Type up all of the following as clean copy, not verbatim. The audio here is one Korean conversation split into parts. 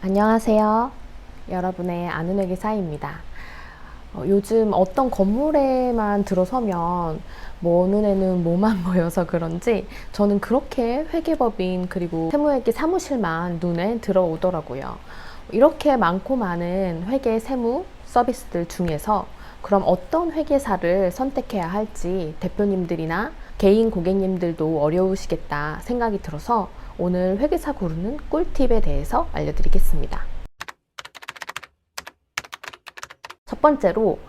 안녕하세요. 여러분의 아는 회계사입니다. 요즘 어떤 건물에만 들어서면 뭐 눈에는 뭐만 보여서 그런지 저는 그렇게 회계법인 그리고 세무회계 사무실만 눈에 들어오더라고요. 이렇게 많고 많은 회계 세무 서비스들 중에서 그럼 어떤 회계사를 선택해야 할지 대표님들이나 개인 고객님들도 어려우시겠다 생각이 들어서 오늘 회계사 고르는 꿀팁에 대해서 알려드리겠습니다. 첫 번째로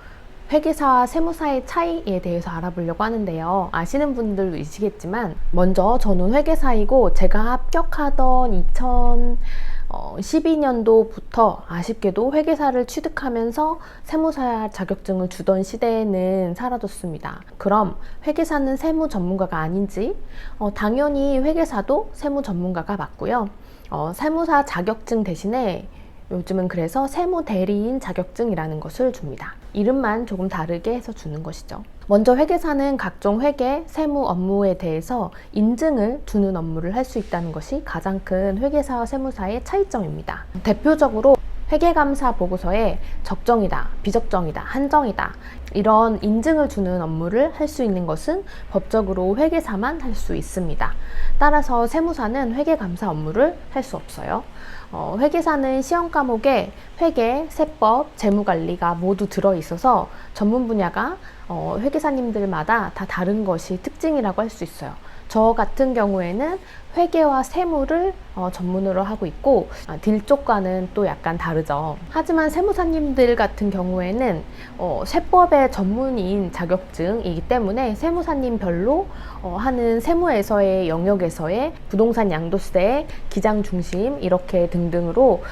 회계사와 세무사의 차이에 대해서 알아보려고 하는데요. 아시는 분들도 있으시겠지만 먼저 저는 회계사이고 제가 합격하던 2012년도부터 아쉽게도 회계사를 취득하면서 세무사 자격증을 주던 시대에는 사라졌습니다. 그럼 회계사는 세무 전문가가 아닌지? 당연히 회계사도 세무 전문가가 맞고요. 세무사 자격증 대신에 요즘은 그래서 세무 대리인 자격증이라는 것을 줍니다. 이름만 조금 다르게 해서 주는 것이죠. 먼저 회계사는 각종 회계, 세무 업무에 대해서 인증을 주는 업무를 할 수 있다는 것이 가장 큰 회계사와 세무사의 차이점입니다. 대표적으로 회계감사 보고서에 적정이다, 비적정이다, 한정이다 이런 인증을 주는 업무를 할 수 있는 것은 법적으로 회계사만 할 수 있습니다. 따라서 세무사는 회계감사 업무를 할 수 없어요. 회계사는 시험 과목에 회계, 세법, 재무관리가 모두 들어있어서 전문 분야가 회계사님들마다 다 다른 것이 특징이라고 할 수 있어요. 저 같은 경우에는 회계와 세무를 전문으로 하고 있고 딜 쪽과는 또 약간 다르죠. 하지만 세무사님들 같은 경우에는 세법의 전문인 자격증이기 때문에 세무사님별로 하는 세무에서의 영역에서의 부동산 양도세, 기장 중심 이렇게 등등으로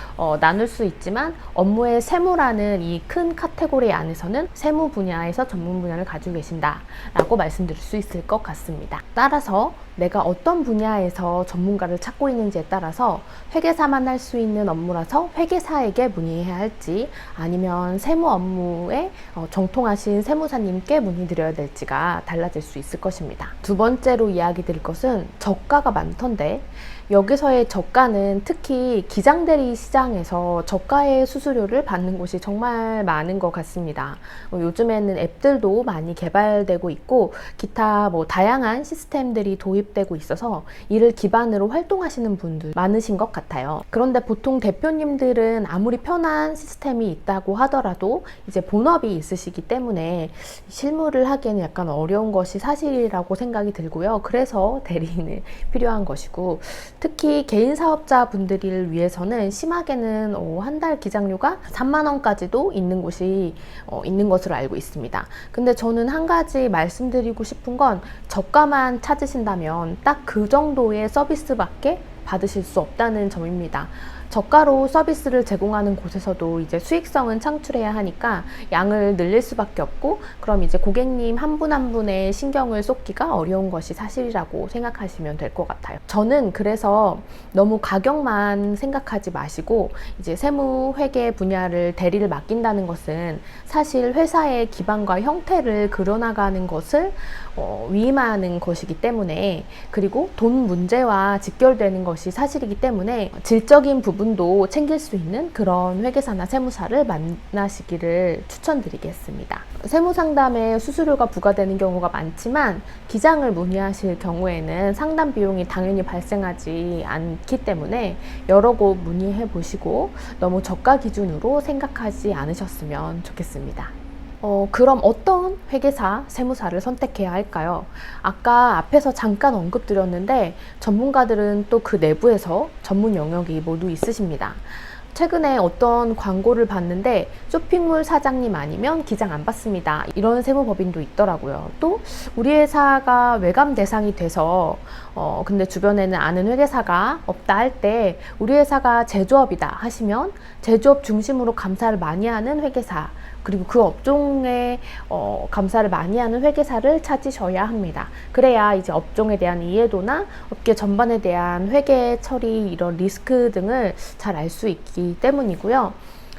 나눌 수 있지만 업무의 세무라는 이 큰 카테고리 안에서는 세무 분야에서 전문 분야를 가지고 계신다라고 말씀드릴 수 있을 것 같습니다. 따라서 내가 어떤 분야에서 전문가를 찾고 있는지에 따라서 회계사만 할 수 있는 업무라서 회계사에게 문의해야 할지 아니면 세무 업무에 정통하신 세무사님께 문의드려야 될지가 달라질 수 있을 것입니다. 두 번째로 이야기 드릴 것은 저가가 많던데 여기서의 저가는 특히 기장대리 시장에서 저가의 수수료를 받는 곳이 정말 많은 것 같습니다. 요즘에는 앱들도 많이 개발되고 있고 기타 다양한 시스템들이 도입되고 있어서 이를 기반으로 활동하시는 분들 많으신 것 같아요. 그런데 보통 대표님들은 아무리 편한 시스템이 있다고 하더라도 이제 본업이 있으시기 때문에 실무를 하기에는 약간 어려운 것이 사실이라고 생각이 들고요. 그래서 대리인이 필요한 것이고 특히 개인 사업자 분들을 위해서는 심하게는 한 달 기장료가 3만 원까지도 있는 곳이 있는 것으로 알고 있습니다. 근데 저는 한 가지 말씀드리고 싶은 건 저가만 찾으신다면 딱 그 정도의 서비스밖에 받으실 수 없다는 점입니다. 저가로 서비스를 제공하는 곳에서도 이제 수익성은 창출해야 하니까 양을 늘릴 수밖에 없고 그럼 이제 고객님 한 분 한 분의 신경을 쏟기가 어려운 것이 사실이라고 생각하시면 될 것 같아요. 저는 그래서 너무 가격만 생각하지 마시고 이제 세무 회계 분야를 대리를 맡긴다는 것은 사실 회사의 기반과 형태를 그려나가는 것을 위임하는 것이기 때문에 그리고 돈 문제와 직결되는 것이 사실이기 때문에 질적인 부분도 챙길 수 있는 그런 회계사나 세무사를 만나시기를 추천드리겠습니다. 세무상담에 수수료가 부과되는 경우가 많지만 기장을 문의하실 경우에는 상담 비용이 당연히 발생하지 않기 때문에 여러 곳 문의해 보시고 너무 저가 기준으로 생각하지 않으셨으면 좋겠습니다. 그럼 어떤 회계사, 세무사를 선택해야 할까요? 아까 앞에서 잠깐 언급드렸는데 전문가들은 또 그 내부에서 전문 영역이 모두 있으십니다. 최근에 어떤 광고를 봤는데 쇼핑몰 사장님 아니면 기장 안 받습니다. 이런 세무법인도 있더라고요. 또 우리 회사가 외감 대상이 돼서 근데 주변에는 아는 회계사가 없다 할 때 우리 회사가 제조업이다 하시면 제조업 중심으로 감사를 많이 하는 회계사 그리고 그 업종에 감사를 많이 하는 회계사를 찾으셔야 합니다. 그래야 이제 업종에 대한 이해도나 업계 전반에 대한 회계 처리 이런 리스크 등을 잘 알 수 있기 때문이고요.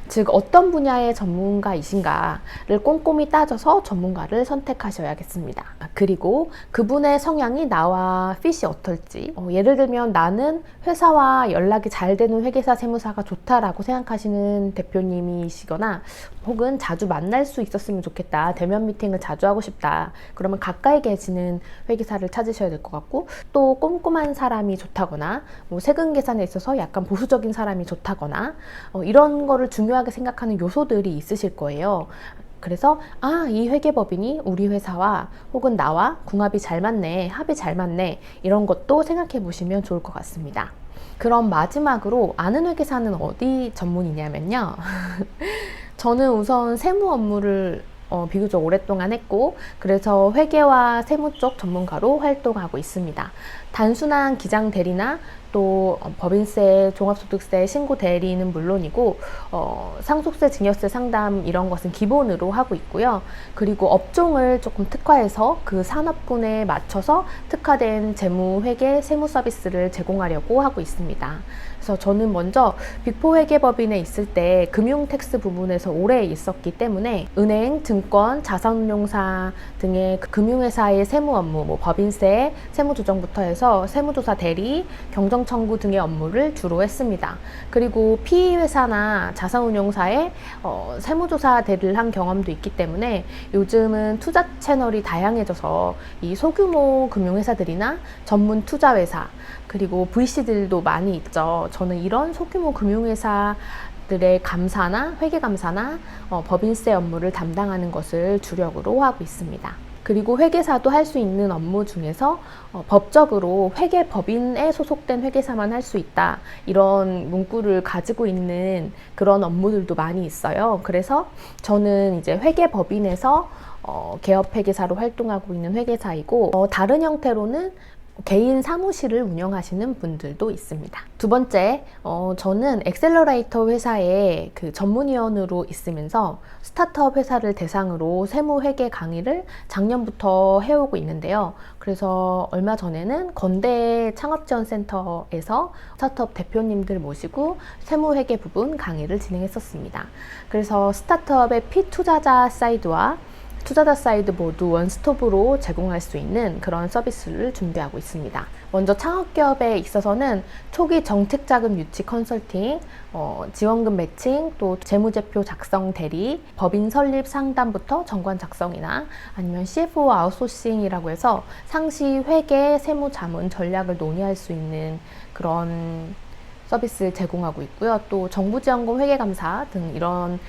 즉 어떤 분야의 전문가이신가를 꼼꼼히 따져서 전문가를 선택하셔야겠습니다. 그리고 그분의 성향이 나와 핏이 어떨지, 예를 들면 나는 회사와 연락이 잘 되는 회계사 세무사가 좋다라고 생각하시는 대표님이시거나 혹은 자주 만날 수 있었으면 좋겠다, 대면 미팅을 자주 하고 싶다, 그러면 가까이 계시는 회계사를 찾으셔야 될 것 같고, 또 꼼꼼한 사람이 좋다거나 뭐 세금 계산에 있어서 약간 보수적인 사람이 좋다거나 이런 거를 중요하게 생각하는 요소들이 있으실 거예요. 그래서 이 회계법인이 우리 회사와 혹은 나와 궁합이 잘 맞네, 합이 잘 맞네, 이런 것도 생각해 보시면 좋을 것 같습니다. 그럼 마지막으로 아는 회계사는 어디 전문이냐면요. 저는 우선 세무 업무를 비교적 오랫동안 했고, 그래서 회계와 세무 쪽 전문가로 활동하고 있습니다. 단순한 기장 대리나 또 법인세, 종합소득세 신고 대리는 물론이고 상속세, 증여세 상담 이런 것은 기본으로 하고 있고요. 그리고 업종을 조금 특화해서 그 산업군에 맞춰서 특화된 재무, 회계, 세무 서비스를 제공하려고 하고 있습니다. 그래서 저는 먼저 빅4 회계법인에 있을 때 금융 텍스 부분에서 오래 있었기 때문에 은행, 증권, 자산운용사 등의 금융회사의 세무 업무, 뭐 법인세, 세무조정부터 해서 세무조사 대리, 경정청구 등의 업무를 주로 했습니다. 그리고 PE회사나 자산운용사의 세무조사 대리를 한 경험도 있기 때문에 요즘은 투자 채널이 다양해져서 이 소규모 금융회사들이나 전문 투자회사, 그리고 VC들도 많이 있죠. 저는 이런 소규모 금융회사들의 감사나 회계감사나 법인세 업무를 담당하는 것을 주력으로 하고 있습니다. 그리고 회계사도 할 수 있는 업무 중에서 법적으로 회계법인에 소속된 회계사만 할 수 있다, 이런 문구를 가지고 있는 그런 업무들도 많이 있어요. 그래서 저는 이제 회계법인에서 개업회계사로 활동하고 있는 회계사이고, 다른 형태로는 개인 사무실을 운영하시는 분들도 있습니다. 두 번째, 저는 엑셀러레이터 회사의 그 전문위원으로 있으면서 스타트업 회사를 대상으로 세무회계 강의를 작년부터 해오고 있는데요. 그래서 얼마 전에는 건대 창업지원센터에서 스타트업 대표님들 모시고 세무회계 부분 강의를 진행했었습니다. 그래서 스타트업의 피투자자 사이드와 투자자 사이드 모두 원스톱으로 제공할 수 있는 그런 서비스를 준비하고 있습니다. 먼저 창업기업에 있어서는 초기 정책자금 유치 컨설팅, 지원금 매칭, 또 재무제표 작성 대리, 법인 설립 상담부터 정관 작성이나 아니면 CFO 아웃소싱이라고 해서 상시 회계, 세무 자문 전략을 논의할 수 있는 그런 서비스를 제공하고 있고요. 또 정부지원금 회계감사 등 이런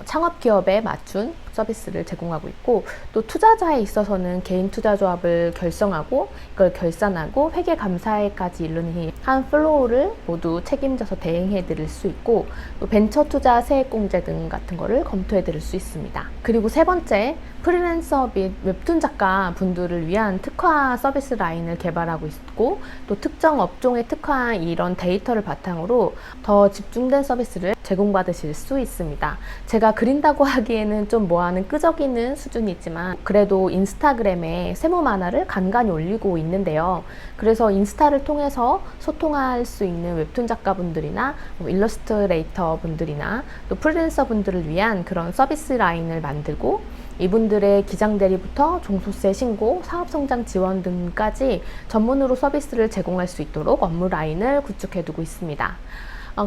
창업기업에 맞춘 서비스를 제공하고 있고, 또 투자자에 있어서는 개인 투자조합을 결성하고 이걸 결산하고 회계감사에까지 이르는 한 플로우를 모두 책임져서 대행해 드릴 수 있고, 또 벤처 투자 세액공제 등 같은 거를 검토해 드릴 수 있습니다. 그리고 세 번째, 프리랜서 및 웹툰 작가 분들을 위한 특화 서비스 라인을 개발하고 있고, 또 특정 업종에 특화한 이런 데이터를 바탕으로 더 집중된 서비스를 제공받으실 수 있습니다. 제가 그린다고 하기에는 좀 뭐하는 끄적이는 수준이지만 그래도 인스타그램에 세무 만화를 간간히 올리고 있는데요. 그래서 인스타를 통해서 소통할 수 있는 웹툰 작가분들이나 일러스트레이터 분들이나 또 프리랜서 분들을 위한 그런 서비스 라인을 만들고, 이분들의 기장대리부터 종소세 신고, 사업성장 지원 등까지 전문으로 서비스를 제공할 수 있도록 업무 라인을 구축해두고 있습니다.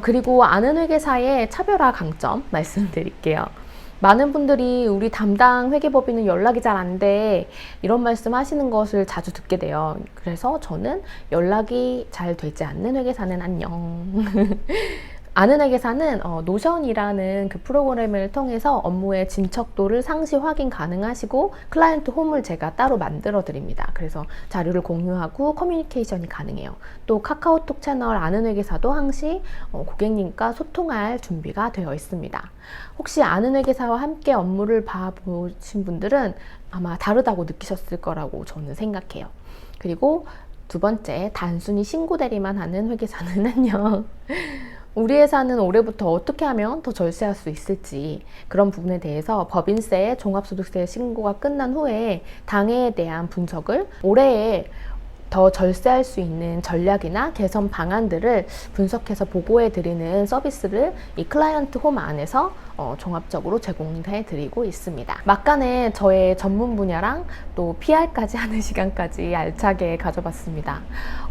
그리고 아는 회계사의 차별화 강점 말씀드릴게요. 많은 분들이 우리 담당 회계법인은 연락이 잘 안 돼, 이런 말씀 하시는 것을 자주 듣게 돼요. 그래서 저는 연락이 잘 되지 않는 회계사는 안녕. 아는 회계사는 노션이라는 그 프로그램을 통해서 업무의 진척도를 상시 확인 가능하시고 클라이언트 홈을 제가 따로 만들어 드립니다. 그래서 자료를 공유하고 커뮤니케이션이 가능해요. 또 카카오톡 채널 아는 회계사도 항시 고객님과 소통할 준비가 되어 있습니다. 혹시 아는 회계사와 함께 업무를 봐보신 분들은 아마 다르다고 느끼셨을 거라고 저는 생각해요. 그리고 두 번째, 단순히 신고 대리만 하는 회계사는요. 우리 회사는 올해부터 어떻게 하면 더 절세할 수 있을지, 그런 부분에 대해서 법인세, 종합소득세 신고가 끝난 후에 당해에 대한 분석을 올해에 더 절세할 수 있는 전략이나 개선 방안들을 분석해서 보고해 드리는 서비스를 이 클라이언트 홈 안에서 종합적으로 제공해 드리고 있습니다. 막간에 저의 전문 분야랑 또 PR까지 하는 시간까지 알차게 가져봤습니다.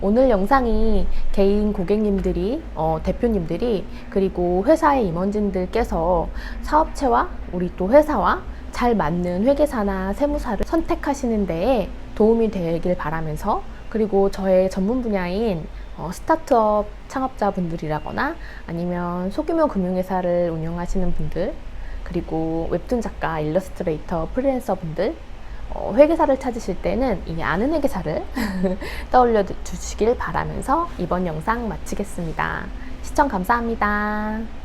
오늘 영상이 개인 고객님들이 대표님들이 그리고 회사의 임원진들께서 사업체와 우리 또 회사와 잘 맞는 회계사나 세무사를 선택하시는 데에 도움이 되길 바라면서, 그리고 저의 전문 분야인 스타트업 창업자분들이라거나 아니면 소규모 금융회사를 운영하시는 분들, 그리고 웹툰 작가, 일러스트레이터, 프리랜서 분들, 회계사를 찾으실 때는 이 아는 회계사를 떠올려 주시길 바라면서 이번 영상 마치겠습니다. 시청 감사합니다.